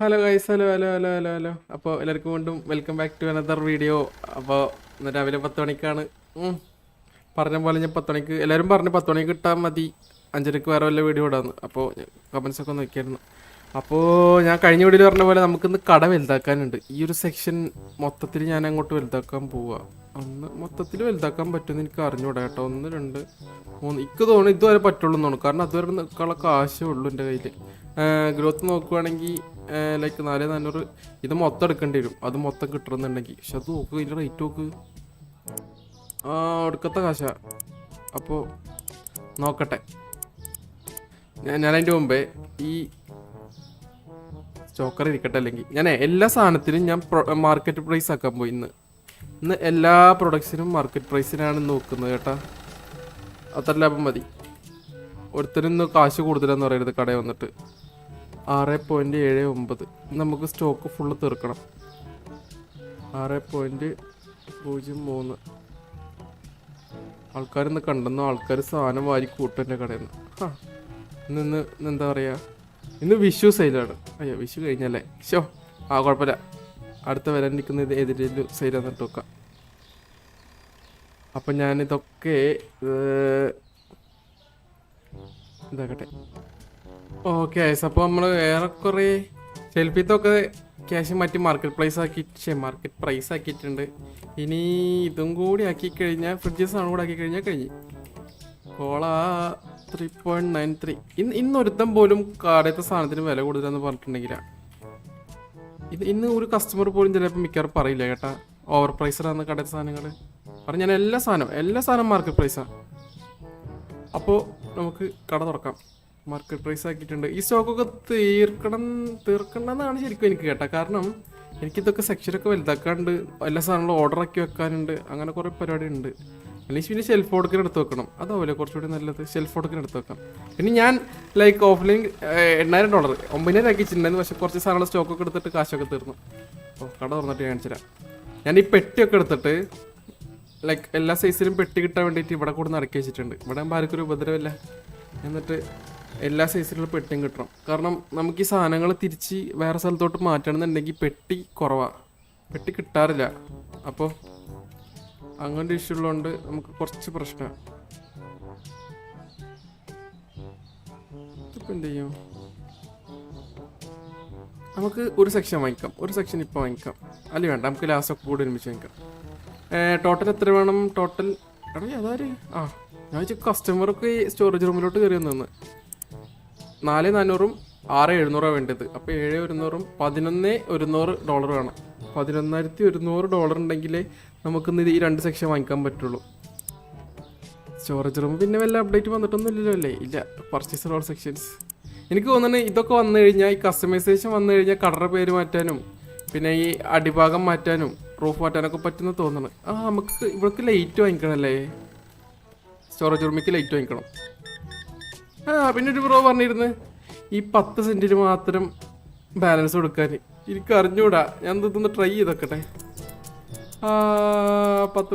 Hello guys, hello hello hello hello hello. അപ്പോൾ എല്ലാവർക്കും വീണ്ടും welcome back to another video. അപ്പോൾ ഇന്ന് രാവിലെ 10 മണിക്കാണ്. പറഞ്ഞ പോലെ ഞാൻ 10 മണിക്ക് എല്ലാവരും പറഞ്ഞ് 10 മണിക്ക് ഇട്ടാൽ മതി, 5:30 വേറെ വല്ല വീഡിയോ ഇടാന്ന്. അപ്പോൾ കമൻസ് ഒക്കെ നോക്കിയായിരുന്നു. അപ്പോൾ ഞാൻ കഴിഞ്ഞ വീഡിയോയിൽ പറഞ്ഞ പോലെ നമുക്കിന്ന് കട വലുതാക്കാനുണ്ട്. ഈ ഒരു സെക്ഷൻ മൊത്തത്തിൽ ഞാൻ അങ്ങോട്ട് വലുതാക്കാൻ പോവുക. മൊത്തത്തിൽ വലുതാക്കാൻ പറ്റുമെന്ന് എനിക്ക് അറിഞ്ഞൂടാ കേട്ടോ. 1 2 3 എനിക്ക് തോന്നുന്നു ഇതുവരെ പറ്റുള്ളൂ എന്ന് തോന്നുന്നു. കാരണം അതുവരെ നിൽക്കാനുള്ള കാശേ ഉള്ളൂ എൻ്റെ കയ്യിൽ. ഗ്രോത്ത് നോക്കുവാണെങ്കിൽ ലൈക്ക് 4400 ഇത് മൊത്തം എടുക്കേണ്ടി വരും. അത് മൊത്തം കിട്ടണമെന്നുണ്ടെങ്കിൽ. പക്ഷെ അത് നോക്ക്, ഇതിൻ്റെ റേറ്റ് നോക്ക്. ഒടുക്കത്തെ കാശാ. അപ്പോൾ നോക്കട്ടെ. ഞാൻ മുമ്പേ ഈ സ്റ്റോക്കർ ഇരിക്കട്ടെ. അല്ലെങ്കിൽ ഞാൻ എല്ലാ സാധനത്തിനും ഞാൻ മാർക്കറ്റ് പ്രൈസ് ആക്കാൻ പോയി. ഇന്ന് എല്ലാ പ്രൊഡക്ട്സിനും മാർക്കറ്റ് പ്രൈസിനാണ് നോക്കുന്നത് കേട്ടാ. അത്ര ലാഭം മതി. ഒരുത്തരും ഇന്ന് കാശ് കൂടുതലെന്ന് പറയരുത്. കടയിൽ വന്നിട്ട് 6.79 നമുക്ക് സ്റ്റോക്ക് ഫുള്ള് തീർക്കണം. 6.03 ആൾക്കാരിന്ന് കണ്ടെന്നോ. ആൾക്കാർ സാധനം വാരി കൂട്ടും എൻ്റെ കടയിൽ നിന്ന്. ഇന്ന് എന്താ പറയുക, ഇന്ന് വിഷു സെയിലാണ്. അയ്യോ, വിഷു കഴിഞ്ഞല്ലേ. കുഴപ്പമില്ല. അടുത്ത വരാൻ നിൽക്കുന്ന ഇത് ഏതിലും സെയിലാന്ന് ഇട്ട് വെക്കാം. അപ്പം ഞാനിതൊക്കെ ഇതാക്കട്ടെ. ഓക്കെ, അപ്പോൾ നമ്മൾ ഏറെക്കുറെ ഷെൽഫിത്തൊക്കെ ക്യാഷ് മാറ്റി മാർക്കറ്റ് പ്രൈസ് ആക്കിയിട്ടുണ്ട്. ഇനി ഇതും കൂടി ആക്കി കഴിഞ്ഞാൽ, ഫ്രിഡ്ജസ് ആണ് കൂടെ ആക്കി കഴിഞ്ഞാൽ കഴിഞ്ഞ്. കോള 3.93. ഇന്നൊരുത്തം പോലും കടയത്തെ സാധനത്തിന് വില കൂടുതലെന്ന് പറഞ്ഞിട്ടുണ്ടെങ്കിലാണ്. ഇന്ന് ഒരു കസ്റ്റമർ പോലും ചിലപ്പോൾ മിക്കവാറും പറയില്ല കേട്ടാ ഓവർ പ്രൈസറാണ് കടയത്തെ സാധനങ്ങൾ. കാരണം ഞാൻ എല്ലാ സാധനം മാർക്കറ്റ് പ്രൈസാണ്. അപ്പോൾ നമുക്ക് കട തുറക്കാം. മാർക്കറ്റ് പ്രൈസ് ആക്കിയിട്ടുണ്ട്. ഈ സ്റ്റോക്കൊക്കെ തീർക്കണമെന്നാണ് ശരിക്കും എനിക്ക് കേട്ടാ. കാരണം എനിക്കിതൊക്കെ സെക്ഷനൊക്കെ വലുതാക്കാണ്ട്, എല്ലാ സാധനങ്ങളും ഓർഡർ ആക്കി വെക്കാനുണ്ട്. അങ്ങനെ കുറേ പരിപാടി ഉണ്ട്. അല്ലെങ്കിൽ പിന്നെ ഷെൽഫ് ഓർഡറിന് എടുത്ത് വെക്കണം. അതാവില്ലേ കുറച്ചുകൂടി നല്ലത്. ഷെൽഫ് ഓർഡറിന് എടുത്ത് വെക്കാം. പിന്നെ ഞാൻ ലൈക്ക് ഓഫ്ലൈൻ $8,000 9,000 ആക്കി വെച്ചിട്ടുണ്ടായിരുന്നു. പക്ഷേ കുറച്ച് സാധനങ്ങൾ സ്റ്റോക്കൊക്കെ എടുത്തിട്ട് കാശൊക്കെ തീർന്നു. അപ്പോൾ കട തുറന്നിട്ട് കാണിച്ചു തരാം. ഞാൻ ഈ പെട്ടിയൊക്കെ എടുത്തിട്ട് ലൈക്ക് എല്ലാ സൈസിലും പെട്ടി കിട്ടാൻ വേണ്ടിയിട്ട് ഇവിടെ കൂടെ നടക്കി വെച്ചിട്ടുണ്ട്. ഇവിടെ ആർക്കൊരു ഉപദ്രവമില്ല. എന്നിട്ട് എല്ലാ സൈസിലുള്ള പെട്ടിയും കിട്ടണം. കാരണം നമുക്ക് ഈ സാധനങ്ങൾ തിരിച്ച് വേറെ സ്ഥലത്തോട്ട് മാറ്റണമെന്നുണ്ടെങ്കിൽ പെട്ടി കുറവാണ്, പെട്ടി കിട്ടാറില്ല. അപ്പോൾ അങ്ങനത്തെ ഇഷ്യൂ ഉള്ളതുകൊണ്ട് നമുക്ക് കുറച്ച് പ്രശ്നമാണ്. ഇപ്പം എന്ത് ചെയ്യും, നമുക്ക് ഒരു സെക്ഷൻ വാങ്ങിക്കാം, ഒരു സെക്ഷൻ ഇപ്പോൾ വാങ്ങിക്കാം. അല്ല വേണ്ട, നമുക്ക് ലാസ്റ്റ് ഒക്കെ കൂടി ഒരുമിച്ച് വാങ്ങിക്കാം. ടോട്ടൽ എത്ര വേണം? ടോട്ടൽ അതാര് ഞാൻ വെച്ചാൽ കസ്റ്റമറൊക്കെ ഈ സ്റ്റോറേജ് റൂമിലോട്ട് കയറി വന്നു. 4,400 6,700 വേണ്ടത്. അപ്പോൾ 7,100 $11,100 വേണം. $11,100 ഉണ്ടെങ്കിലേ നമുക്കിന്ന് ഈ 2 സെക്ഷൻ വാങ്ങിക്കാൻ പറ്റുള്ളൂ. സ്റ്റോറേജ് റൂം പിന്നെ വല്ല അപ്ഡേറ്റ് വന്നിട്ടൊന്നും ഇല്ലല്ലോ അല്ലേ? ഇല്ല. പർച്ചേസ് ഓൾ സെക്ഷൻസ് എനിക്ക് തോന്നുന്നത് ഇതൊക്കെ വന്നു കഴിഞ്ഞാൽ, ഈ കസ്റ്റമൈസേഷൻ വന്നു കഴിഞ്ഞാൽ കടയുടെ പേര് മാറ്റാനും പിന്നെ ഈ അടിഭാഗം മാറ്റാനും റൂഫ് മാറ്റാനൊക്കെ പറ്റുമെന്ന് തോന്നുന്നു. നമുക്ക് ഇവിടേക്ക് ലൈറ്റ് വാങ്ങിക്കണമല്ലേ, സ്റ്റോറേജ് റൂമിലേക്ക് ലൈറ്റ് വാങ്ങിക്കണം. പിന്നെ ഒരു ബ്രോ പറഞ്ഞിരുന്നു ഈ 10 സെൻറ്റിന് മാത്രം ബാലൻസ് കൊടുക്കാൻ. എനിക്ക് അറിഞ്ഞൂടാ, ഞാൻ ഇതൊന്ന് ട്രൈ ചെയ്തോക്കട്ടെ. 10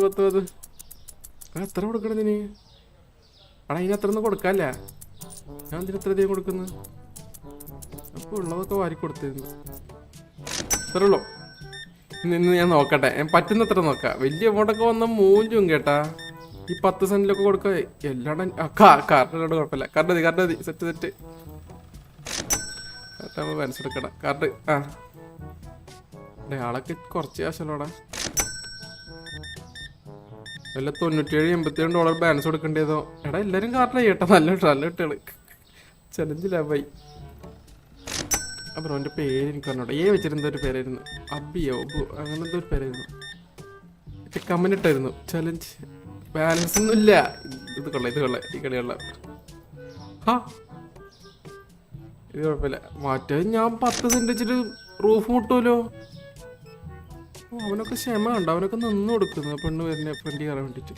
എത്ര കൊടുക്കണം ഇതിന്? അതിന് അത്ര ഒന്നും കൊടുക്കാല്ല. ഞാൻ ഇതിന് എത്ര അധികം കൊടുക്കുന്നു? അപ്പോൾ ഉള്ളതൊക്കെ വാരി കൊടുത്തിരുന്നു. അത്രേ ഉള്ളൂ. ഇന്ന് ഞാൻ നോക്കട്ടെ, ഞാൻ പറ്റുന്നത്ര നോക്കാം. വലിയ എമൗണ്ടൊക്കെ വന്ന മൂഞ്ചും കേട്ടാ. ഈ 10 സെന്റിലൊക്കെ കൊടുക്കുക എല്ലാടും. കാർഡിനോട് കുഴപ്പമില്ല. കാർഡ് മതി. സെറ്റ് കറക്റ്റാകുമ്പോൾ ബാലൻസ് എടുക്കണം. കാർഡ് ആളൊക്കെ കുറച്ച് കാശല്ലോടാ. വല്ല $97-87 ബാലൻസ് കൊടുക്കേണ്ടതോ. എടാ എല്ലാവരും കാർഡായി കേട്ടോ. നല്ല കുട്ടികള് ചലഞ്ച് ലാഭായി. അപ്പുറം എൻ്റെ പേര് എനിക്ക് പറഞ്ഞോട്ടെ. വെച്ചിരുന്ന ഒരു പേരായിരുന്നു, അബിയോ അങ്ങനത്തെ ഒരു പേരായിരുന്നു. കമന്റ് ഇട്ടായിരുന്നു ചലഞ്ച്. ബാലൻസ് ഒന്നും ഇല്ല. ഇത് കൊള്ളാം ഈ കളിയുള്ള. ഇത് കുഴപ്പമില്ല. മറ്റേ ഞാൻ 10 സെന്റ് വെച്ചിട്ട് റൂഫ് മുട്ടുമല്ലോ. അവനൊക്കെ ക്ഷമ കണ്ടോ, അവനൊക്കെ നിന്ന് കൊടുക്കുന്നു പെണ്ണ് വരുന്ന ഫ്രണ്ടി കയറാൻ വേണ്ടിട്ട്.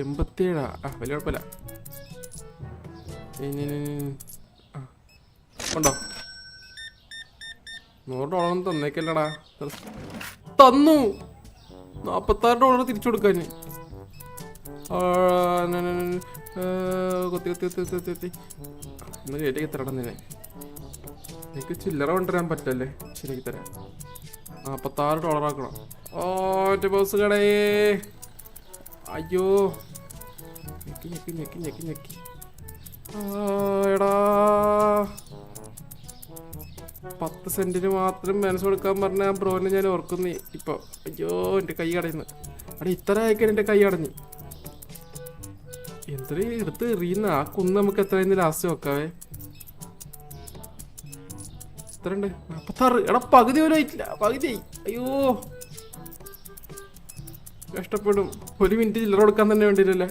87 വലിയ കുഴപ്പമില്ല. ഉണ്ടോ? $100 തന്നേക്കല്ലടാ. തന്നു. $46 തിരിച്ചു കൊടുക്കാൻ. കൊത്തി ഇന്ന് കയറ്റി എത്ര ഇടന്നില്ലേ? എനിക്ക് ചില്ലറ കൊണ്ടുവരാൻ പറ്റല്ലേ? ശരിയാക്കി തരാം. $46 ആക്കണം. ഓ ബോസ് കടയേ. അയ്യോ ഞെക്കി ഞെക്കി ഞെക്കി ഞെക്കി ഞെക്കി. എടാ 10 സെന്റിന് മാത്രം മനസ്സ് കൊടുക്കാൻ പറഞ്ഞ ബ്രോനെ ഞാൻ ഓർക്കുന്നു ഇപ്പൊ. അയ്യോ എൻ്റെ കൈ അടയുന്നു. അവിടെ ഇത്ര അയക്കാൻ എൻ്റെ കൈ അടഞ്ഞു. എന്തൊരു എടുത്ത് എറിയുന്ന ആ കുന്ന് നമുക്ക് എത്ര ലാസ്റ്റ് നോക്കാവേ. എത്ര ഉണ്ട്? 46. എടാ പകുതി പോലും ആയിട്ടില്ല. പകുതിയായി. അയ്യോ കഷ്ടപ്പെടും. 1 മിനിറ്റ് ചില്ലറ കൊടുക്കാൻ തന്നെ വേണ്ടിയില്ലല്ലേ?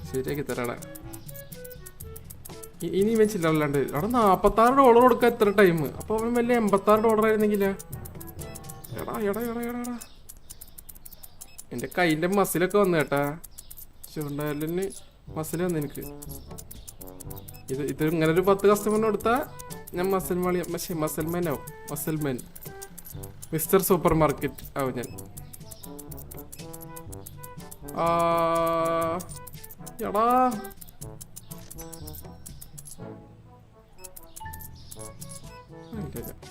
ശരിയാക്കി തരാടാ. ഇനി ഇവൻ ചില്ലറല്ലാണ്ട്. അവിടെ $46 കൊടുക്കാൻ എത്ര ടൈം? അപ്പൊ അവൻ വല്ല $86 ആയിരുന്നെങ്കിലാ. എടാ എടാ എടാ എടാ എടാ എൻ്റെ കൈൻ്റെ മസിലൊക്കെ വന്നു കേട്ടാ. ചുണ്ടാലിന് മസിൽ വന്നു എനിക്ക്. ഇത് ഇങ്ങനെ ഒരു 10 കസ്റ്റമറിന് കൊടുത്താൽ ഞാൻ മസൽമാൻ ആവും. മസൽമാൻ മിസ്റ്റർ സൂപ്പർ മാർക്കറ്റ് ആവും ഞാൻ. എടാ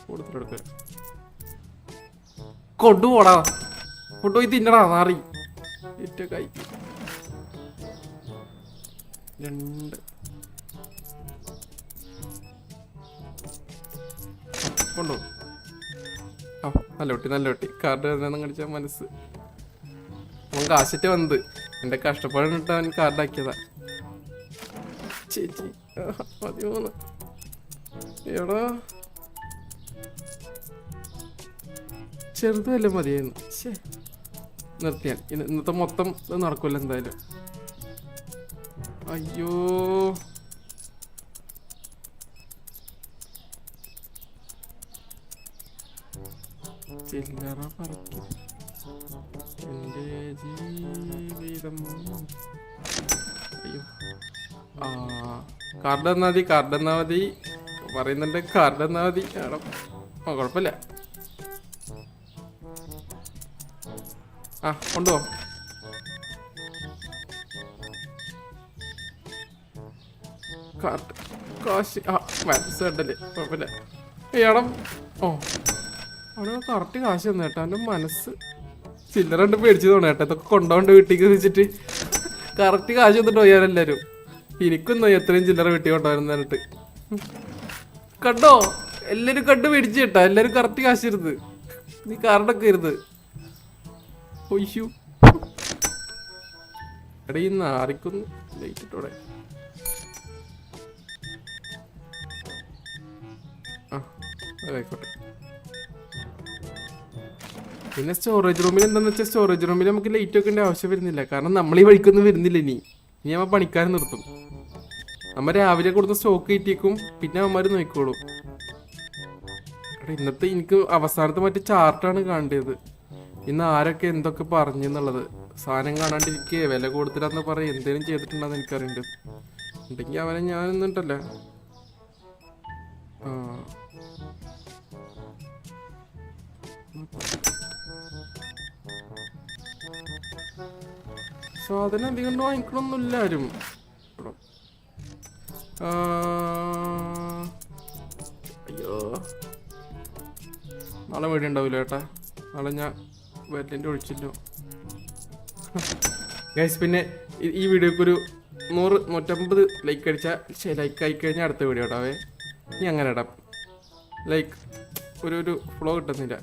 കൊടുത്തിട്ടെടുക്ക. കൊണ്ടുപോടാ. കൊണ്ടുപോയി തിന്നടാ നാറി. ഏറ്റ കൈ 2 കൊണ്ടോ. ആ നല്ല കുട്ടി നല്ല കുട്ടി. കാർഡ് വരുന്ന കടിച്ച മനസ്സ് അവൻ കാശിട്ട് വന്നത്. എൻ്റെ കഷ്ടപ്പാടിട്ട് അവൻ കാർഡാക്കിയതാ. ചേച്ചി 13. എടാ ചെറുതല്ലേ മതിയായിരുന്നു. നിർത്തിയാൽ ഇന്നത്തെ മൊത്തം നടക്കൂല എന്തായാലും. അയ്യോ ചില്ലറ പറക്കി എൻ്റെ ജീവിതം. അയ്യോ കാർഡ് തന്നാ മതി. കാർഡ് തന്നാ മതി പറയുന്നുണ്ട്. കാർഡ് തന്നാ മതി. കുഴപ്പമില്ല. കൊണ്ടുപോ. കാർഡ് കാശ് മനസ്സുണ്ടല്ലേ? കുഴപ്പമില്ല. ഏടം അവിടെ കറക്റ്റ് കാശ് തന്നു കേട്ടോ. അവൻ്റെ മനസ്സ് ചില്ലറ കണ്ട് പേടിച്ചു തോന്നുന്നു കേട്ടോ. ഇതൊക്കെ കൊണ്ടുപോണ്ട് വീട്ടിലേക്ക് വെച്ചിട്ട് കറക്റ്റ് കാശ് തന്നിട്ട് പോയാലെല്ലാവരും. എനിക്കൊന്നും എത്രയും ചില്ലറ വീട്ടിൽ കൊണ്ടുവരുന്നിട്ട് കണ്ടോ. എല്ലാവരും കണ്ട് പേടിച്ചു കേട്ടോ. എല്ലാവരും കറക്റ്റ് കാശ് ഇരുന്ന്. നീ കാർഡൊക്കെ ഇരുന്ന്. ഒയ്യോ എടാ ഈ നാറിക്കൊന്ന് ലൈറ്റിട്ടോടെ. ആയിക്കോട്ടെ. പിന്നെ സ്റ്റോറേജ് റൂമിൽ എന്താണെന്ന് വെച്ചാൽ സ്റ്റോറേജ് റൂമിൽ നമുക്ക് ലൈറ്റ് വെക്കേണ്ട ആവശ്യം വരുന്നില്ല. കാരണം നമ്മൾ ഈ വഴിക്കൊന്നും വരുന്നില്ല. ഇനി നമ്മൾ പണിക്കാരൻ നിർത്തും. നമ്മൾ രാവിലെ കൊടുത്ത സ്റ്റോക്ക് കിട്ടിയേക്കും. പിന്നെ അവന്മാർ നോക്കിക്കോളും. ഇന്നത്തെ എനിക്ക് അവസാനത്തെ മറ്റേ ചാർട്ടാണ് കാണേണ്ടത്. ഇന്ന് ആരൊക്കെ എന്തൊക്കെ പറഞ്ഞെന്നുള്ളത്. സാധനം കാണാണ്ടിരിക്കുക വില കൊടുത്തിട്ടാന്ന് പറയും. എന്തേലും ചെയ്തിട്ടുണ്ടെന്ന് എനിക്കറിയേണ്ടത് ഉണ്ടെങ്കിൽ അവനെ ഞാനൊന്നുണ്ടല്ലേ. സാധനം അധികം വാങ്ങിക്കണമൊന്നുമില്ല ആരും. അയ്യോ നാളെ വീഡിയോ ഉണ്ടാവില്ല ചേട്ടാ. നാളെ ഞാൻ വെല്ലിൻ്റെ ഒഴിച്ചില്ലോ ഗൈസ്. പിന്നെ ഈ വീഡിയോക്കൊരു 100-150 ലൈക്ക് അടിച്ചാൽ ലൈക്ക് ആയി കഴിഞ്ഞാൽ അടുത്ത വീഡിയോ ഇടാവേ. ഇനി അങ്ങനെ ഇടാം. ലൈക്ക് ഒരു ഫ്ലോ കിട്ടുന്നില്ല.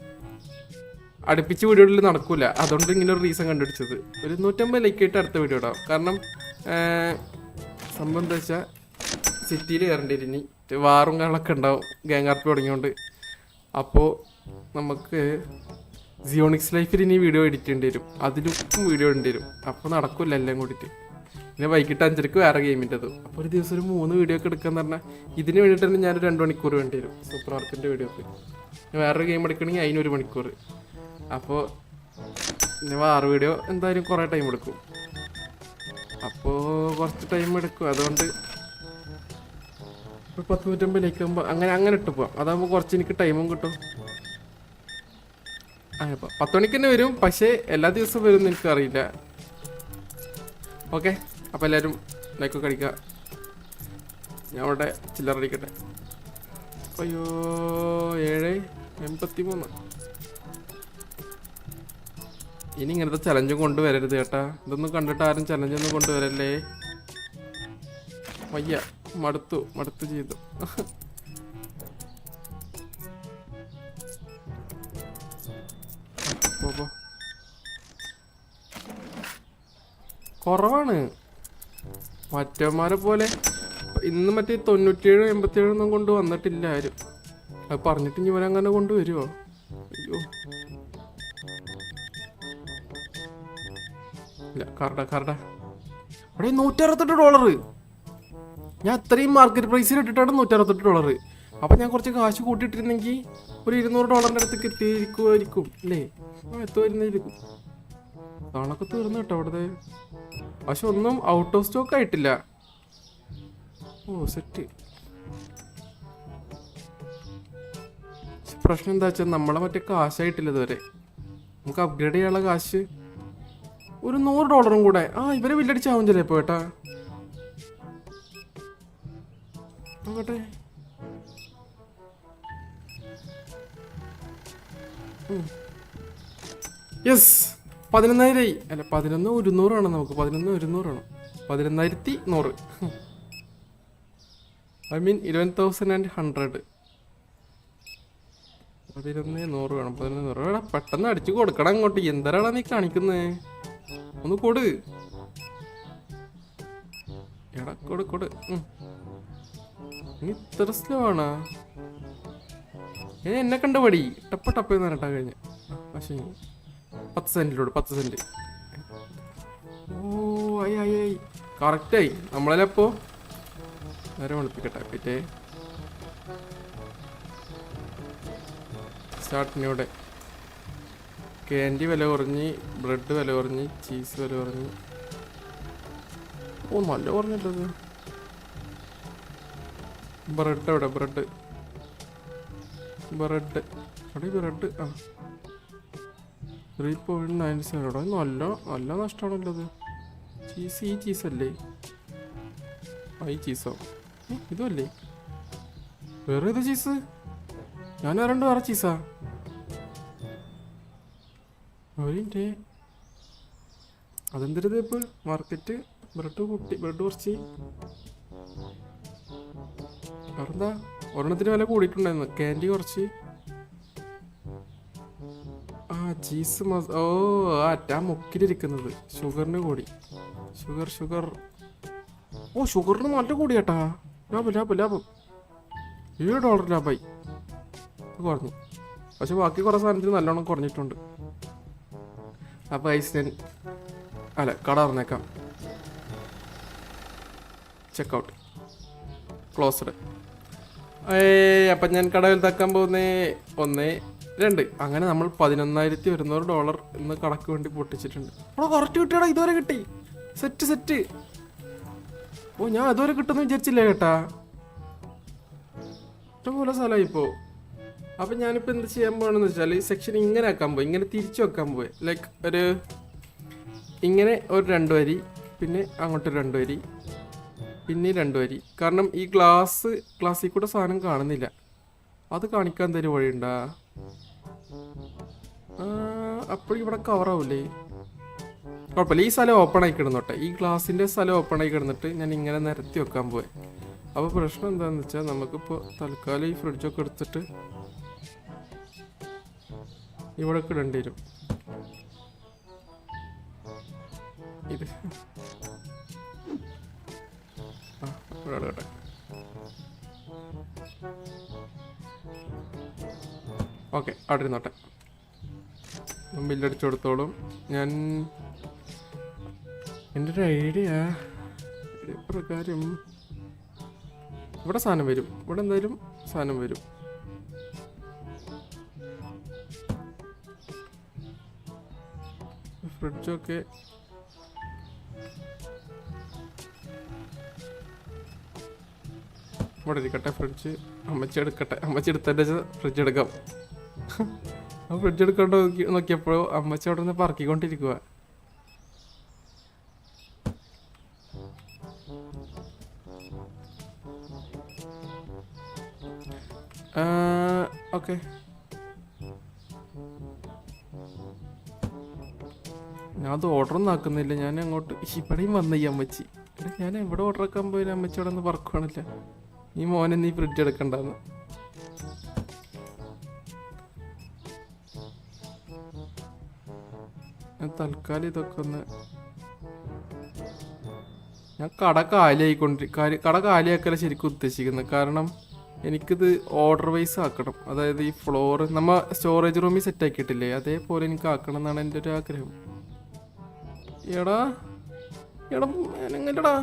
അടുപ്പിച്ച് വീഡിയോയിൽ നടക്കൂല. അതുകൊണ്ട് ഇങ്ങനെ ഒരു റീസൺ കണ്ടുപിടിച്ചത്. ഒരു 150 ലൈക്ക് ആയിട്ട് അടുത്ത വീഡിയോ ഇടാം. കാരണം സംഭവം എന്താ വെച്ചാൽ സിറ്റിയിൽ കയറേണ്ടി വരും. ഇനി വാറും കാര്യങ്ങളൊക്കെ ഉണ്ടാവും. ഗ്യാങ് ആർപ്പി തുടങ്ങിയോണ്ട്. അപ്പോൾ നമുക്ക് സിയോണിക്സ് ലൈഫിൽ ഇനി വീഡിയോ എഡിറ്റ് ചെയ്യേണ്ടി വരും. അതിലും വീഡിയോ ഇടേണ്ടി വരും. അപ്പോൾ നടക്കില്ല എല്ലാം കൂടിയിട്ട്. പിന്നെ വൈകിട്ട് 5:00 വേറെ ഗെയിമിൻ്റെത്. അപ്പോൾ ഒരു ദിവസം ഒരു 3 വീഡിയോ ഒക്കെ എടുക്കാന്ന് പറഞ്ഞാൽ ഇതിന് വേണ്ടിയിട്ട് തന്നെ ഞാനൊരു 2 മണിക്കൂർ വേണ്ടി വരും. സൂപ്പർ മാർക്കറ്റിൻ്റെ വീഡിയോക്ക്. വേറൊരു ഗെയിം എടുക്കണമെങ്കിൽ അതിന് 1 മണിക്കൂർ. അപ്പോൾ പിന്നെ 6 വീഡിയോ എന്തായാലും കുറേ ടൈം എടുക്കും. അപ്പോൾ കുറച്ച് ടൈം എടുക്കും. അതുകൊണ്ട് 10-150 ലൈക്ക് ആകുമ്പോൾ അങ്ങനെ ഇട്ട് പോവാം. അതാകുമ്പോൾ കുറച്ച് എനിക്ക് ടൈമും കിട്ടും. അപ്പോൾ 10 മണിക്ക് തന്നെ വരും. പക്ഷേ എല്ലാ ദിവസവും വരും എന്ന് എനിക്കറിയില്ല. ഓക്കെ അപ്പോൾ എല്ലാവരും ലൈക്കൊക്കെ അടിക്കുക. ഞാൻ അവിടെ ചില്ലറ അടിക്കട്ടെ. അയ്യോ 7:83. ഇനി ഇങ്ങനത്തെ ചലഞ്ചും കൊണ്ടുവരരുത് ചേട്ടാ. ഇതൊന്നും കണ്ടിട്ട് ആരും ചലഞ്ചൊന്നും കൊണ്ടുവരല്ലേ. വയ്യ, മടുത്തു ചെയ്തു. കുറവാണ് മറ്റന്മാരെ പോലെ. ഇന്ന് മറ്റേ 97 87 ഒന്നും കൊണ്ട് വന്നിട്ടില്ല ആരും. അത് പറഞ്ഞിട്ട് ഇനി ഇവരങ്ങനെ കൊണ്ടുവരുമോ? അയ്യോ ഇല്ല. കറടാ അവിടെ $168. ഞാൻ അത്രയും മാർക്കറ്റ് പ്രൈസിൽ ഇട്ടിട്ടാണ് $168. അപ്പം ഞാൻ കുറച്ച് കാശ് കൂട്ടിയിട്ടിരുന്നെങ്കിൽ ഒരു $200 അടുത്തേക്ക് എത്തിയിരിക്കുമായിരിക്കും അല്ലേ? എത്തുമായിരുന്നിരിക്കും. നാളൊക്കെ തീർന്നു കേട്ടോ അവിടുത്തെ. പക്ഷെ ഒന്നും ഔട്ട് ഓഫ് സ്റ്റോക്ക് ആയിട്ടില്ല. ഓ സെറ്റ്. പ്രശ്നം എന്താ വെച്ചാൽ നമ്മളെ മറ്റേ കാശായിട്ടില്ല ഇതുവരെ. നമുക്ക് അപ്ഗ്രേഡ് ചെയ്യാനുള്ള കാശ് ഒരു $100 കൂടെ. ഇവരെ വില്ലടിച്ചാവും ചിലപ്പോ ഏട്ടാ. നോക്കട്ടെ. യെസ് 11,000 അല്ല 11,100 നമുക്ക്. 11,100 11,100. I mean 11,100. 11,100 വേണം. 11,100 പെട്ടെന്ന് അടിച്ചു കൊടുക്കണം അങ്ങോട്ട്. എന്തരാടാ നീ കാണിക്കുന്നേ? ഒന്ന് കൊടു എടാ, കൊടു. നീ ഇത്ര സ്ലോ ആണാ? എന്നെ കണ്ട പടി ടപ്പ നേരട്ടാ കഴിഞ്ഞ. പക്ഷേ 10 സെന്റിലോട് 10 സെന്റ്. ഓ ആയി കറക്റ്റായി. നമ്മളെപ്പോ നേരെ വിളിപ്പിക്കട്ടെ. പിറ്റേ സ്റ്റാർട്ടിനോടെ ക്യാൻഡി വില കുറഞ്ഞ്, ബ്രെഡ് വില കുറഞ്ഞ്, ചീസ് വില കുറഞ്ഞ്. ഓ നല്ല കുറഞ്ഞിട്ടത്. ബ്രെഡ് എവിടെ? Bread bread 3.97. നല്ല നഷ്ടമാണല്ലോ അത്. ചീസ് ഈ ചീസല്ലേ? ഈ ചീസോ? ഇതുമല്ലേ? വേറെ ഏതാ ചീസ്? ഞാൻ വേറെ ചീസാ. അതെന്തൊരു ഇപ്പോൾ മാർക്കറ്റ്. ബ്രെഡ് കുറച്ച് വേറെന്താ? ഒരെണ്ണത്തിന് വില കൂടിയിട്ടുണ്ടായിരുന്നു. ക്യാൻഡി കുറച്ച്. ചീസ് മുക്കിലിരിക്കുന്നത് ഷുഗറിന് കൂടി. ഷുഗർ ഓ ഷുഗറിന് നല്ല കൂടി കേട്ടാ. ലാഭം $7 ലാഭമായി. കുറഞ്ഞു. പക്ഷെ ബാക്കി കുറേ സാധനത്തിന് നല്ലോണം കുറഞ്ഞിട്ടുണ്ട്. അപ്പോൾ കട തുറന്നേക്കാം. Checkout closed. അപ്പം ഞാൻ കട വലുതാക്കാൻ പോകുന്നേ 1, 2. അങ്ങനെ നമ്മൾ $11,100 ഇന്ന് കടക്ക് വേണ്ടി പൊട്ടിച്ചിട്ടുണ്ട്. കറക്റ്റ് കിട്ടിയാടാ. ഇതുവരെ കിട്ടി. സെറ്റ്. ഓ ഞാൻ അതുവരെ കിട്ടുമെന്ന് വിചാരിച്ചില്ല കേട്ടാ. ഇഷ്ടംപോലെ സ്ഥലമായി ഇപ്പോൾ. അപ്പം ഞാനിപ്പോൾ എന്ത് ചെയ്യാൻ പോകണമെന്ന് വെച്ചാൽ സെക്ഷൻ ഇങ്ങനെ ആക്കാൻ പോയി. ഇങ്ങനെ തിരിച്ചു വെക്കാൻ പോയി. ലൈക്ക് ഇങ്ങനെ ഒരു 2 വരി, പിന്നെ അങ്ങോട്ടൊരു 2 വരി, പിന്നെ 2 വരി. കാരണം ഈ ഗ്ലാസ്സിൽ കൂടെ സാധനം കാണുന്നില്ല. അത് കാണിക്കാൻ എന്തെങ്കിലും വഴിയുണ്ടാ? അപ്പോഴും ഇവിടെ കവറാവൂലേ? കുഴപ്പമില്ല. ഈ സ്ഥലം ഓപ്പൺ ആയി കിടന്നോട്ടെ. ഈ ഗ്ലാസിൻ്റെ സ്ഥലം ഓപ്പൺ ആയി കിടന്നിട്ട് ഞാൻ ഇങ്ങനെ നിരത്തി വെക്കാൻ പോയി. അപ്പോൾ പ്രശ്നം എന്താണെന്ന് വെച്ചാൽ നമുക്കിപ്പോൾ തൽക്കാലം ഈ ഫ്രിഡ്ജൊക്കെ എടുത്തിട്ട് ഇവിടെ ഇടേണ്ടി വരും. ഇത് ഇവിടെ കേട്ടെ. ഓക്കെ, അവിടെ ഇരുന്നോട്ടെ. ബില്ലടിച്ചു കൊടുത്തോളും. ഞാൻ എൻ്റെ ഒരു ഐഡിയ പ്രകാരം ഇവിടെ സാധനം വരും. ഇവിടെ എന്തായാലും സാധനം വരും. ഫ്രിഡ്ജൊക്കെ ഇവിടെ ഇരിക്കട്ടെ. ഫ്രിഡ്ജ് അമ്മച്ചി എടുക്കട്ടെ. അമ്മച്ചി എടുത്തതിൻ്റെ ഫ്രിഡ്ജ് എടുക്കാം. ആ ഫ്രിഡ്ജ് എടുക്കൊണ്ട് നോക്കിയപ്പോഴോ അമ്മച്ചി അവിടെ നിന്ന് പറക്കിക്കൊണ്ടിരിക്കുക. ഓക്കെ, ഞാൻ അത് ഓർഡറൊന്നും ആക്കുന്നില്ല. ഞാൻ അങ്ങോട്ട് ഇവിടെയും വന്ന ഈ അമ്മച്ചി, ഞാൻ എവിടെ ഓർഡർ ആക്കാൻ പോയാലും അമ്മച്ചി അവിടെ നിന്ന് പറക്കുവാണില്ല. ഈ മോനെ നീ ഫ്രിഡ്ജ് എടുക്കണ്ടെന്ന്. ഞാൻ തൽക്കാലം ഇതൊക്കെ ഒന്ന്, ഞാൻ കട കാലിയാക്കല ശരിക്കും ഉദ്ദേശിക്കുന്നത്. കാരണം എനിക്കിത് ഓർഡർ വൈസ് ആക്കണം. അതായത് ഈ ഫ്ലോർ നമ്മ സ്റ്റോറേജ് റൂമിൽ സെറ്റ് ആക്കിയിട്ടില്ലേ, അതേപോലെ എനിക്ക് ആക്കണം എന്നാണ് എൻ്റെ ഒരു ആഗ്രഹം. എടാ എടാ എങ്ങനെടാ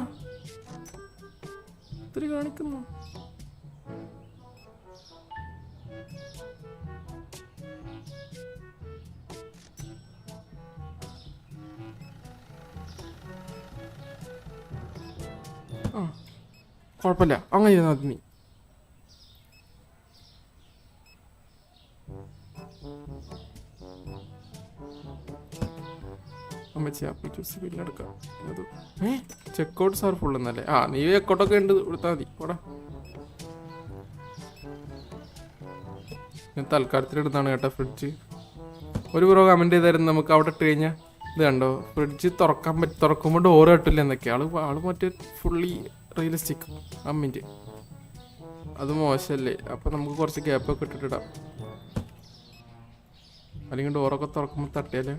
ഇത്തിരി കാണിക്കുന്നു. ആ കുഴപ്പമില്ല, അങ്ങനെ ചെയ്താൽ നീ. അമ്മച്ചി ആപ്പിൾ ജ്യൂസ് ബില്ലെടുക്കാം. അത് ചെക്കൗട്ട് സാർ ഫുൾ എന്നല്ലേ? ആ നീ ചെക്കൗട്ടൊക്കെ ഉണ്ട്, കൊടുത്താൽ മതി. പോടാ, ഞാൻ തൽക്കാലത്തിലെടുത്താണ് കേട്ടോ ഫ്രിഡ്ജ്. ഒരു പ്രോ കമൻറ്റ് ചെയ്തായിരുന്നു നമുക്ക് അവിടെ ഇട്ട് കഴിഞ്ഞാൽ. ഇത് കണ്ടോ, ഫ്രിഡ്ജ് തുറക്കുമ്പോൾ ഡോറ് കട്ടില്ല എന്നൊക്കെ. ആള് മറ്റേ ഫുള്ളി റിയലിസ്റ്റിക് അമ്മിൻ്റെ. അത് മോശമല്ലേ? അപ്പം നമുക്ക് കുറച്ച് ഗ്യാപ്പൊക്കെ ഇട്ടിട്ടിടാം, അല്ലെങ്കിൽ ഡോറൊക്കെ തുറക്കുമ്പോൾ തട്ടിയാലോ.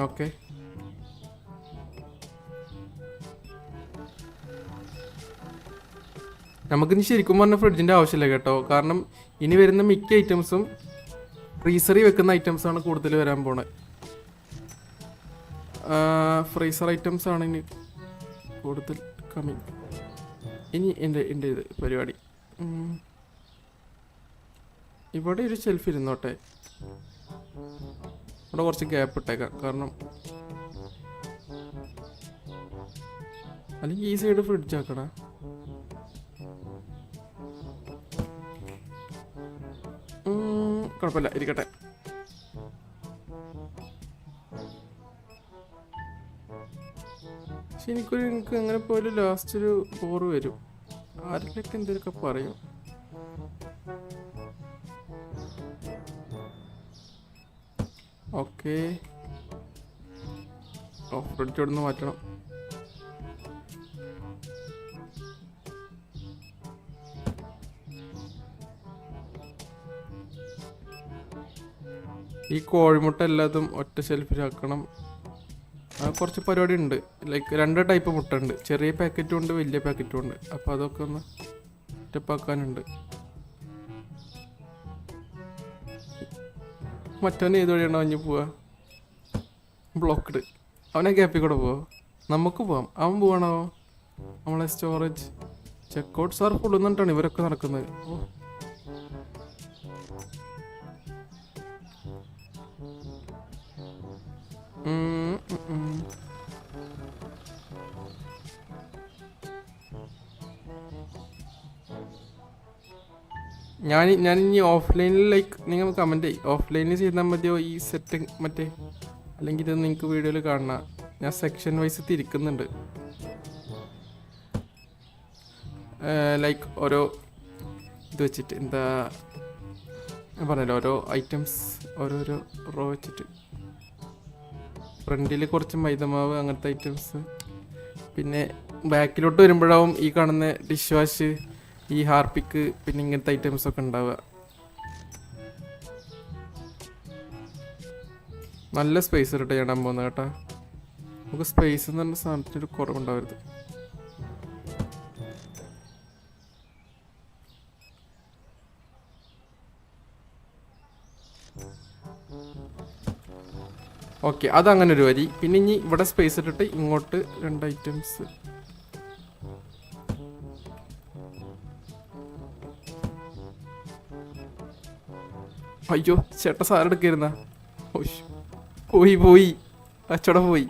ഓക്കെ, നമുക്കിനി ശരിക്കും പറഞ്ഞ ഫ്രിഡ്ജിൻ്റെ ആവശ്യമില്ല കേട്ടോ. കാരണം ഇനി വരുന്ന മിക്ക ഐറ്റംസും ഫ്രീസറിൽ വെക്കുന്ന ഐറ്റംസാണ് കൂടുതൽ വരാൻ പോണത്. ഫ്രീസർ ഐറ്റംസ് ആണ് ഇനി കൂടുതൽ കമ്മിങ്. ഇനി എൻ്റെ ഇത് പരിപാടി ഇവിടെ ഒരു ഷെൽഫ് ഇരുന്നോട്ടെ. ഇവിടെ കുറച്ച് ഗ്യാപ്പ് ഇട്ടേക്കാം, കാരണം അല്ലെങ്കിൽ ഈ സൈഡ് ഫ്രിഡ്ജ് ആക്കടാ. കുഴപ്പമില്ല, ഇരിക്കട്ടെ. പക്ഷെ എനിക്ക് അങ്ങനെ പോലും ലാസ്റ്റ് ഒരു ബോറ് വരും. ആരിലൊക്കെ എന്തെങ്കിലുമൊക്കെ പറയും. ഓക്കെ, ഫ്രിഡ്ജ് ഇവിടെ നിന്ന് മാറ്റണം. ഈ കോഴിമുട്ട എല്ലാതും ഒറ്റ ഷെൽഫിലാക്കണം. കുറച്ച് പരിപാടി ഉണ്ട്. ലൈക്ക് 2 ടൈപ്പ് മുട്ട ഉണ്ട്, ചെറിയ പാക്കറ്റും ഉണ്ട്, വലിയ പാക്കറ്റും ഉണ്ട്. അപ്പോൾ അതൊക്കെ ഒന്ന് സ്റ്റെപ്പാക്കാനുണ്ട്. മറ്റവന് ഏത് വഴിയാണോ അഞ്ഞ് പോവാ? ബ്ലോക്ക്ഡ്. അവനെ ഗ്യാപ്പിൽ കൂടെ പോവാ? നമുക്ക് പോവാം. അവൻ പോവാണോ? നമ്മളെ സ്റ്റോറേജ് ചെക്കൗട്ട് സാർ ഫുൾ എന്നിട്ടാണ് ഇവരൊക്കെ നടക്കുന്നത്. ഓ, ഞാൻ ഇനി ഓഫ്ലൈനിൽ ലൈക്ക് നിങ്ങൾ കമൻറ്റ് ചെയ്യും. ഓഫ്ലൈനിൽ ചെയ്താൽ മതിയോ ഈ സെറ്റ് മറ്റേ, അല്ലെങ്കിൽ ഇത് നിങ്ങൾക്ക് വീഡിയോയിൽ കാണണം. ഞാൻ സെക്ഷൻ വൈസ് തിരിക്കുന്നുണ്ട്. ലൈക്ക് ഓരോ ഇത് വെച്ചിട്ട്, എന്താ ഞാൻ പറഞ്ഞല്ലോ, ഓരോ ഐറ്റംസ് ഓരോരോ റോ വെച്ചിട്ട്. ഫ്രണ്ടിൽ കുറച്ച് മൈദമാവ് അങ്ങനത്തെ ഐറ്റംസ്, പിന്നെ ബാക്കിലോട്ട് വരുമ്പോഴാവും ഈ കാണുന്ന ഡിഷ് വാഷ്, ഈ ഹാർപ്പിക്ക്, പിന്നെ ഇങ്ങനത്തെ ഐറ്റംസ് ഒക്കെ ഉണ്ടാവുക. നല്ല സ്പേസ് ഇട്ട് ചെയ്യാൻ പോകുന്നത് കേട്ടോ. നമുക്ക് സ്പേസ് എന്ന് പറഞ്ഞ സാധനത്തിനൊരു കുറവുണ്ടാവരുത്. ഓക്കെ, അതങ്ങനെ ഒരു വരി. പിന്നെ ഇനി ഇവിടെ സ്പേസ് ഇട്ടിട്ട് ഇങ്ങോട്ട് 2 ഐറ്റംസ്. അയ്യോ ചേട്ടാ, സാധനം എടുക്കായിരുന്ന പോയി അച്ചടം പോയി.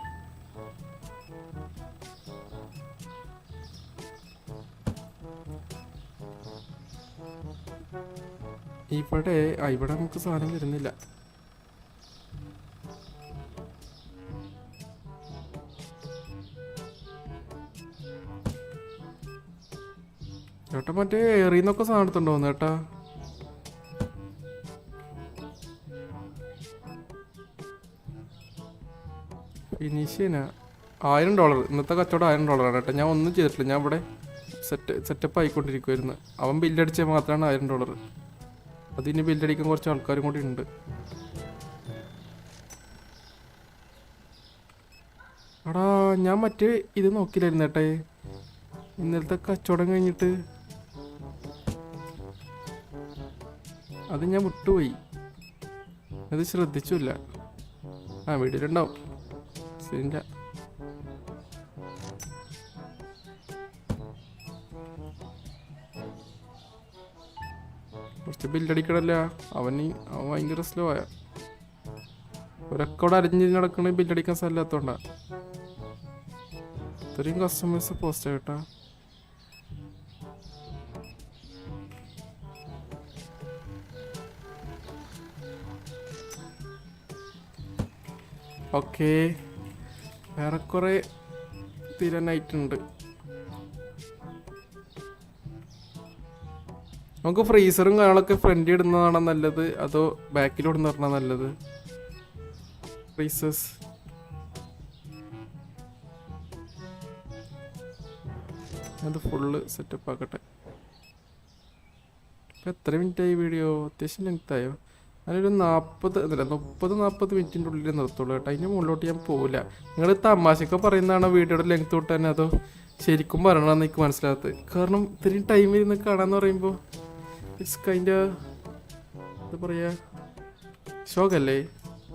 ഇവിടെ നമുക്ക് സാധനം വരുന്നില്ല. ചേട്ടാ മറ്റേ എറിയുന്നൊക്കെ സാധനം എടുത്തുണ്ടോ ചേട്ടാ? ഫിനിഷ്യനാ $1000. ഇന്നത്തെ കച്ചവടം $1000 കേട്ടോ. ഞാൻ ഒന്നും ചെയ്തിട്ടില്ല, ഞാൻ ഇവിടെ സെറ്റപ്പ് ആയിക്കൊണ്ടിരിക്കുമായിരുന്നു. അവൻ ബില്ലടിച്ചാൽ മാത്രമാണ് $1000. അതിന് ബില്ലടിക്കാൻ കുറച്ച് ആൾക്കാരും കൂടി ഉണ്ട്. എടാ ഞാൻ മറ്റേ ഇത് നോക്കില്ലായിരുന്നു ഏട്ടേ, ഇന്നലത്തെ കച്ചവടം കഴിഞ്ഞിട്ട് അത് ഞാൻ വിട്ടുപോയി, അത് ശ്രദ്ധിച്ചില്ല. വീട്ടിലുണ്ടാവും, ശരിയില്ല. കുറച്ച് ബില്ലടിക്കണല്ല അവൻ ഭയങ്കര സ്ലോ ആയ. ഒരക്കോടെ അരിഞ്ഞ് നടക്കണ ബില്ലടിക്കാൻ സ്ഥലത്തോണ്ടാ ഇത്രയും കസ്റ്റമേഴ്സ് പോസ്റ്റ് ആയിട്ടാ. ഓക്കെ, വേറെ കുറെ തീരാനായിട്ടുണ്ട്. നമുക്ക് ഫ്രീസറും കാര്യങ്ങളൊക്കെ ഫ്രണ്ടിൽ ഇടുന്നതാണോ നല്ലത് അതോ ബാക്കിലിടുന്ന പറഞ്ഞാൽ നല്ലത്? ഫ്രീസേഴ്സ് അത് ഫുള്ള് സെറ്റപ്പ് ആക്കട്ടെ. ഇപ്പം എത്ര മിനിറ്റായി വീഡിയോ? അത്യാവശ്യം ലെങ്ത്തായോ? ഞാനൊരു 30-40 മിനിറ്റിൻ്റെ ഉള്ളിൽ നിർത്തുള്ളൂ കേട്ടോ. അതിൻ്റെ മുകളിലോട്ട് ഞാൻ പോവില്ല. നിങ്ങൾ തമാശയൊക്കെ പറയുന്നതാണോ വീഡിയോയുടെ ലെങ്ത്ത് കൂട്ടാൻ അതോ ശരിക്കും പറയണമെന്ന് എനിക്ക് മനസ്സിലാകത്ത്. കാരണം ഇത്രയും ടൈം ഇരുന്ന് കാണാന്ന് പറയുമ്പോൾ ഇറ്റ്സ് കൈൻഡ് എന്താ പറയുക, ഷോക്കല്ലേ.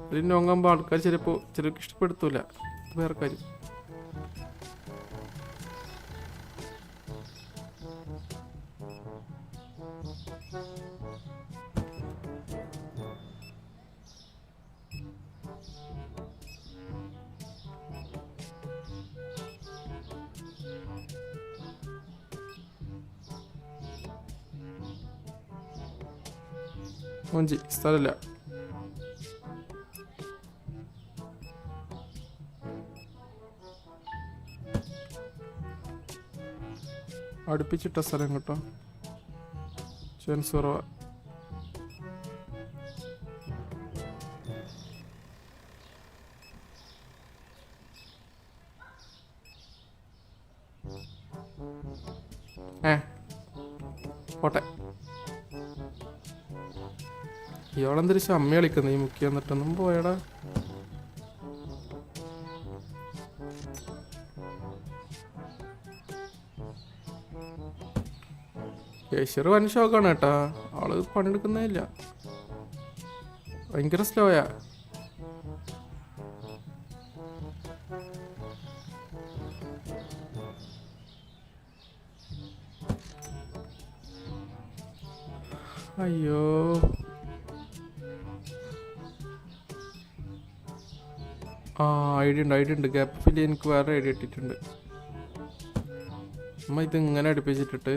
ഒരു നോങ്ങാകുമ്പോൾ ആൾക്കാർ ചിലർക്ക് ഇഷ്ടപ്പെടുത്തൂല, വേറെ കാര്യം. മോഞ്ചി സ്ഥലമില്ല. അടുപ്പിച്ചിട്ട സ്ഥലം കേട്ടോ, ചാൻസ് കുറവാ. പോട്ടെ. ഇയാളെന്തൊരു അമ്മ കളിക്കുന്നു ഈ മുക്കി വന്നിട്ടൊന്നും പോയടാ. കേശർ വൻ ഷോക്കാണ് കേട്ടാ, ആള് പണിയെടുക്കുന്നേയില്ല, ഭയങ്കര സ്ലോയാ. അയ്യോ ഐഡിയ ഉണ്ട്. ഗ്യാപ്പ് ഫില്ല് എനിക്ക് വേറെ ഐഡിയ ഇട്ടിട്ടുണ്ട്. അമ്മ ഇതിങ്ങനെ അടുപ്പിച്ചിട്ടിട്ട്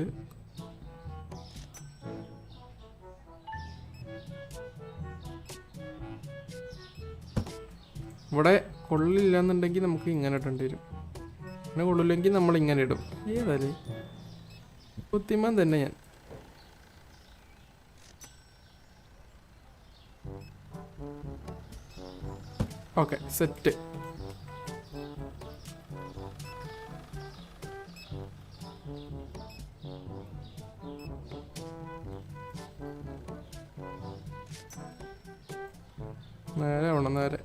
ഇവിടെ കൊള്ളില്ലെന്നുണ്ടെങ്കിൽ നമുക്ക് ഇങ്ങനെ ഇടേണ്ടി വരും. പിന്നെ കൊള്ളില്ലെങ്കിൽ നമ്മൾ ഇങ്ങനെ ഇടും. ഏതായാലും ബുദ്ധിമാൻ തന്നെ ഞാൻ. Okay, set. നേരെ വേണം, നേരെ.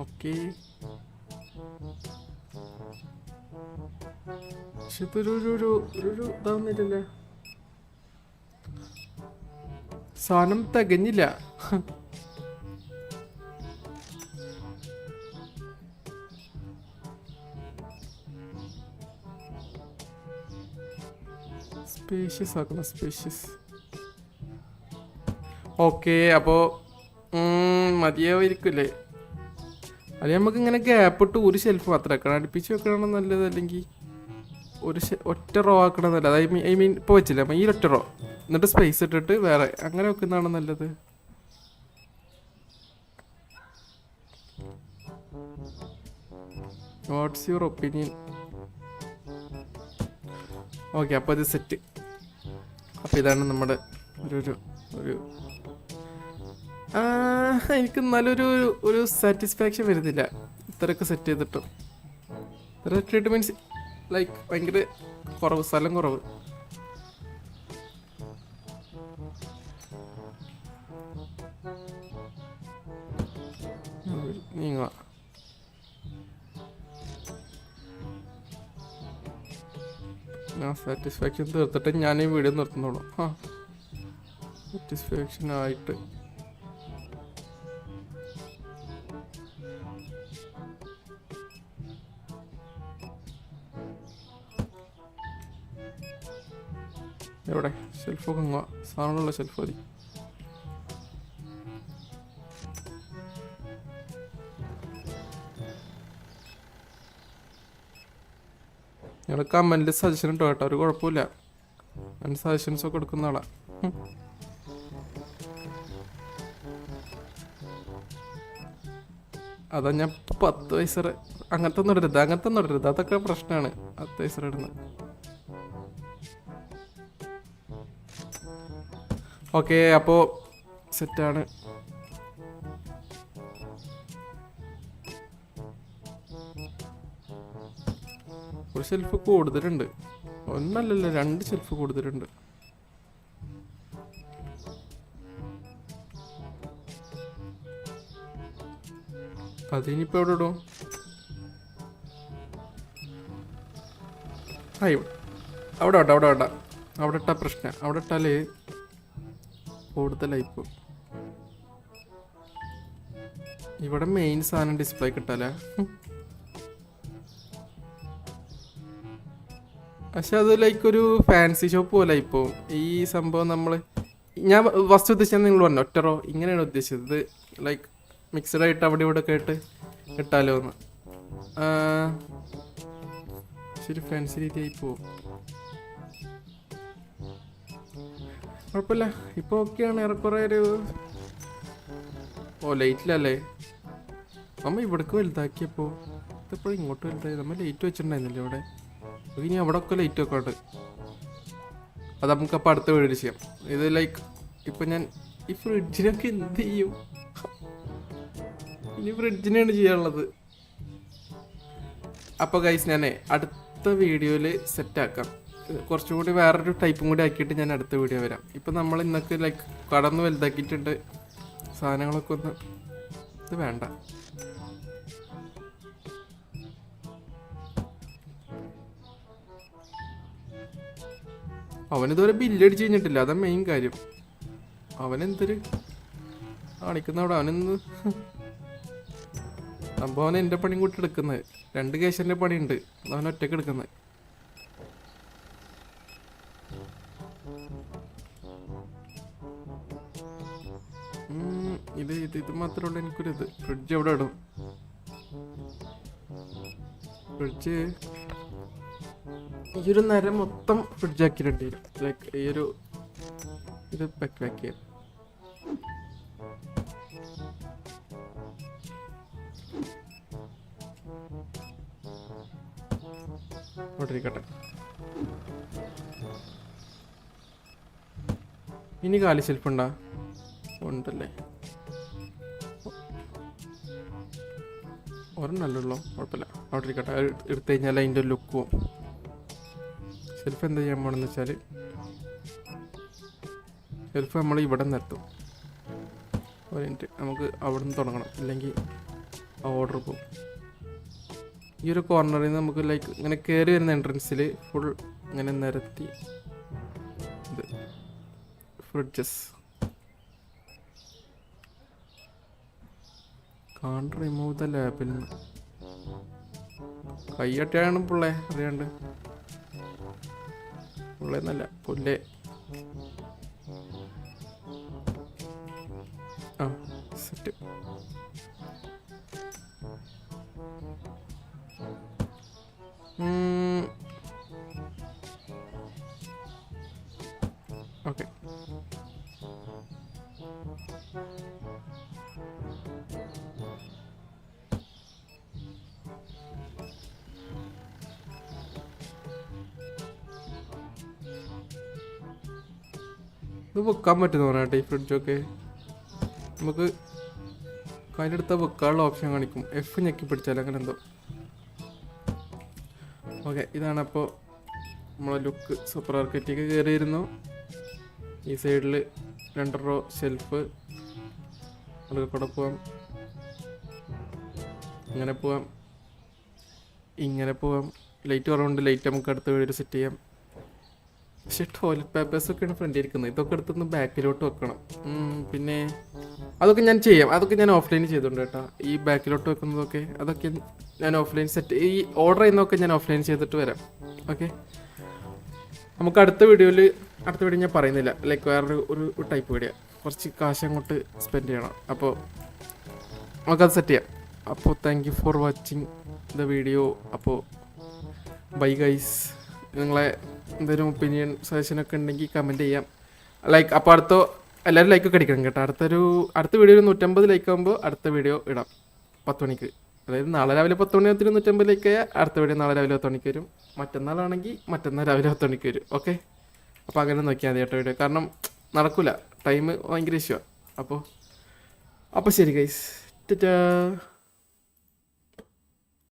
ഓക്കെ, പക്ഷെ ഇതൊരു ഇതാവുന്നില്ലല്ലേ, സാധനം തികഞ്ഞില്ല. സ്പേഷ്യസ് ആക്കണം, സ്പേഷ്യസ്. ഓക്കെ, അപ്പോൾ മതിയായിരിക്കില്ലേ? അത് നമുക്ക് ഇങ്ങനെ ഗ്യാപ്പ് ഇട്ട് ഒരു ഷെൽഫ് മാത്രം ആക്കണം. അടുപ്പിച്ച് വെക്കണം നല്ലത്, അല്ലെങ്കിൽ ഒറ്റ റോ ആക്കണം നല്ലത്. ഐ മീൻ ഇപ്പോൾ വെച്ചില്ല, അപ്പം ഈ ഒറ്റ റോ എന്നിട്ട് സ്പേസ് ഇട്ടിട്ട് വേറെ അങ്ങനെ വെക്കുന്നതാണ് നല്ലത്. What's your opinion? ഓക്കെ, അപ്പോൾ ഇത് സെറ്റ്. അപ്പോൾ ഇതാണ് നമ്മുടെ ഒരു എനിക്ക് നല്ലൊരു സാറ്റിസ്ഫാക്ഷൻ വരുന്നില്ല ഇത്രയൊക്കെ സെറ്റ് ചെയ്തിട്ടും. ഇത്ര ട്രീറ്റ്മെൻറ്റ്സ് ലൈക്ക് ഭയങ്കര കുറവ്, സ്ഥലം കുറവ്. നീങ്ങ ഞാൻ സാറ്റിസ്ഫാക്ഷൻ തീർത്തിട്ട് ഞാൻ ഈ വീഡിയോ നിർത്തുന്നുള്ളൂ. സാറ്റിസ്ഫാക്ഷൻ ആയിട്ട് എവിടെ ഷെൽഫൊക്കെ സാധനമുള്ള ഷെൽഫ് മതി. ഞങ്ങൾ കമൻറ്റിൽ സജഷൻ ഇട്ടോ കേട്ടോ, ഒരു കുഴപ്പമില്ല. അതിന് സജഷൻസൊക്കെ കൊടുക്കുന്ന ആളാ. അതാ ഞാൻ 10 വയസ്സറ് അങ്ങനത്തെ ഒന്നും ഇടരുത്, അതൊക്കെ പ്രശ്നമാണ്. 10 വയസ്സറ് ഇടുന്നത്. ഓക്കെ, അപ്പോൾ സെറ്റാണ്. ഒരു ഷെൽഫ് കൂടുതലുണ്ട്, ഒന്നല്ലല്ലോ 2 ഷെൽഫ് കൂടുതലുണ്ട്. അതിനിപ്പോൾ എവിടെ ഇടും? അവിടെ ഇട്ടാ പ്രശ്നം. അവിടെ ഇട്ടാല് കൂടുതലായിപ്പോ. ഇവിടെ മെയിൻ സാധനം ഡിസ്പ്ലേ കിട്ടാലേ. പക്ഷെ അത് ലൈക്ക് ഒരു ഫാൻസി ഷോപ്പ് പോലെ ഇപ്പോ ഈ സംഭവം. ഞാൻ ഫസ്റ്റ് ഉദ്ദേശിച്ചത് നിങ്ങൾ പറഞ്ഞു ഒറ്ററോ ഇങ്ങനെയാണ് ഉദ്ദേശിച്ചത്. ഇത് ലൈക്ക് മിക്സഡ് ആയിട്ട് അവിടെ ഇവിടെ ഒക്കെ ആയിട്ട് ഇട്ടാലോ എന്ന്. ശരി, ഫാൻസി രീതിയായി പോവും. കുഴപ്പമില്ല, ഇപ്പോൾ ഓക്കെയാണ്. ഏറെക്കുറെ ലൈറ്റിലല്ലേ നമ്മൾ ഇവിടേക്ക് വലുതാക്കിയപ്പോൾ. ഇതിപ്പോൾ ഇങ്ങോട്ട് വലുതായി. നമ്മൾ ലൈറ്റ് വെച്ചിട്ടുണ്ടായിരുന്നില്ലേ ഇവിടെ. ഇനി അവിടെ ഒക്കെ ലൈറ്റ് ഒക്കെ ഉണ്ട്. അത് നമുക്കപ്പോൾ അടുത്ത വീഡിയോ ചെയ്യാം. ഇത് ലൈക്ക് ഇപ്പം ഞാൻ ഈ ഫ്രിഡ്ജിനൊക്കെ എന്ത് ചെയ്യും? ഇനി ഫ്രിഡ്ജിനാണ് ചെയ്യാനുള്ളത്. അപ്പോൾ ഗൈസ് ഞാൻ അടുത്ത വീഡിയോയിൽ സെറ്റാക്കാം. കുറച്ചും കൂടി വേറൊരു ടൈപ്പും കൂടി ആക്കിയിട്ട് ഞാൻ അടുത്ത വീഡിയോ വരാം. ഇപ്പം നമ്മൾ ഇന്നൊക്കെ ലൈക്ക് കടന്ന് വലുതാക്കിയിട്ടുണ്ട് സാധനങ്ങളൊക്കെ ഒന്ന്. ഇത് വേണ്ട, അവനിതുവരെ ബില്ലടിച്ച് കഴിഞ്ഞിട്ടില്ല. അതാ മെയിൻ കാര്യം. അവനെന്തൊരു കാണിക്കുന്ന അവിടെ. അവനെന്ന് സംഭവം എൻ്റെ പണിയും കൂട്ടി എടുക്കുന്നത്. 2 കേശൻ്റെ പണിയുണ്ട്, അവൻ ഒറ്റയ്ക്ക് എടുക്കുന്നത്. ഇത് മാത്രമല്ല എനിക്കൊരിത്. ഫ്രിഡ്ജ് എവിടെ ഇടും? ഫ്രിഡ്ജ് ഈ ഒരു നേരം മൊത്തം ഫ്രിഡ്ജാക്കിയിട്ടുണ്ട്. ലൈക്ക് ഈ ഒരു ഇത് പാക്ക് ഓടിരിക്കട്ടെ. ഇനി കാലി ഷെൽഫുണ്ടാ? ഉണ്ടല്ലേ, ഒരെണ്ണല്ലോ. കുഴപ്പമില്ല, അവിടെ ഇരിക്കട്ടെ. എടുത്തു കഴിഞ്ഞാൽ അതിൻ്റെ ലുക്കും. ഷെൽഫ് എന്താ ചെയ്യാൻ പോകണമെന്ന് വെച്ചാൽ ഷെൽഫ് നമ്മൾ ഇവിടെ നിർത്തും. ഒരു മിനിറ്റ്, നമുക്ക് അവിടെ നിന്ന് തുടങ്ങണം, ഇല്ലെങ്കിൽ ഓർഡർ പോകും. ഈ ഒരു കോർണറിൽ നിന്ന് നമുക്ക് ലൈക്ക് ഇങ്ങനെ കയറി വരുന്ന എൻട്രൻസിൽ ഫുൾ ഇങ്ങനെ നിരത്തി ഇത് ഫ്രിഡ്ജസ്. കാണ്ട് റിമൂവ് ദ ലാബിൽ നിന്ന് കൈയ്യട്ടിയാണ് പിള്ളേ. അറിയാണ്ട് പിള്ളേന്നല്ല, പുല്ലേ. സെറ്റ്. ഓക്കെ, ഇത് വെക്കാൻ പറ്റുന്ന പറഞ്ഞാട്ടെ ഈ ഫ്രിഡ്ജൊക്കെ നമുക്ക് കയ്യിലെടുത്താൽ വെക്കാനുള്ള ഓപ്ഷൻ കാണിക്കും. എഫ് ഞെക്കി പിടിച്ചാൽ അങ്ങനെ എന്തോ. ഓക്കെ, ഇതാണ് അപ്പോൾ നമ്മളെ ലുക്ക്. സൂപ്പർ മാർക്കറ്റിലേക്ക് കയറിയിരുന്നു. ഈ സൈഡിൽ 2 റോ ഷെൽഫ്. അതൊക്കെ കൂടെ പോവാം, ഇങ്ങനെ പോവാം, ഇങ്ങനെ പോവാം. ലൈറ്റ് കുറവുണ്ട്, ലൈറ്റ് നമുക്ക് അടുത്ത വീഡിയോയിൽ സെറ്റ് ചെയ്യാം. പക്ഷേ ടോയ്ലറ്റ് പേപ്പേഴ്സൊക്കെയാണ് ഫ്രണ്ടിൽ ഇരിക്കുന്നത്. ഇതൊക്കെ എടുത്തൊന്ന് ബാക്കിലോട്ട് വെക്കണം. പിന്നെ അതൊക്കെ ഞാൻ ചെയ്യാം. അതൊക്കെ ഞാൻ ഓഫ്ലൈൻ ചെയ്തിട്ടുണ്ട് കേട്ടോ. ഈ ബാക്കിലോട്ട് വെക്കുന്നതൊക്കെ അതൊക്കെ ഞാൻ ഓഫ്ലൈൻ സെറ്റ്, ഈ ഓർഡർ ചെയ്യുന്നതൊക്കെ ഞാൻ ഓഫ്ലൈൻ ചെയ്തിട്ട് വരാം. ഓക്കെ, നമുക്ക് അടുത്ത വീഡിയോ ഞാൻ പറയുന്നില്ല. ലൈക്ക് വേറൊരു ഒരു ടൈപ്പ് വീഡിയോ, കുറച്ച് കാശ് അങ്ങോട്ട് സ്പെൻഡ് ചെയ്യണം. അപ്പോൾ നമുക്കത് സെറ്റ് ചെയ്യാം. അപ്പോൾ thank you for watching the video. അപ്പോൾ ബൈ ഗൈസ്. നിങ്ങളെ എന്തെങ്കിലും ഒപ്പീനിയൻ സജഷനൊക്കെ ഉണ്ടെങ്കിൽ കമൻറ്റ് ചെയ്യാം. ലൈക്ക് അപ്പോൾ എല്ലാവരും ലൈക്കൊക്കെ അടിക്കണം കേട്ടോ. അടുത്ത വീഡിയോയിൽ 150 ലൈക്ക് ആകുമ്പോൾ അടുത്ത വീഡിയോ ഇടാം 10 മണിക്ക്. അതായത് നാളെ രാവിലെ 10 മണി 150 ലൈക്ക് ആയാൽ അടുത്ത വീഡിയോ നാളെ രാവിലെ 10 മണിക്ക് വരും. മറ്റന്നാളാണെങ്കിൽ മറ്റന്നാൾ രാവിലെ 10 മണിക്ക് വരും. ഓക്കെ, അപ്പോൾ അങ്ങനെ നോക്കിയാൽ മതി കേട്ടോ വീഡിയോ. കാരണം നടക്കില്ല, ടൈം ഭയങ്കര ഇഷ്യൂ. അപ്പോൾ ശരി ഗൈസ്, ടാറ്റാ.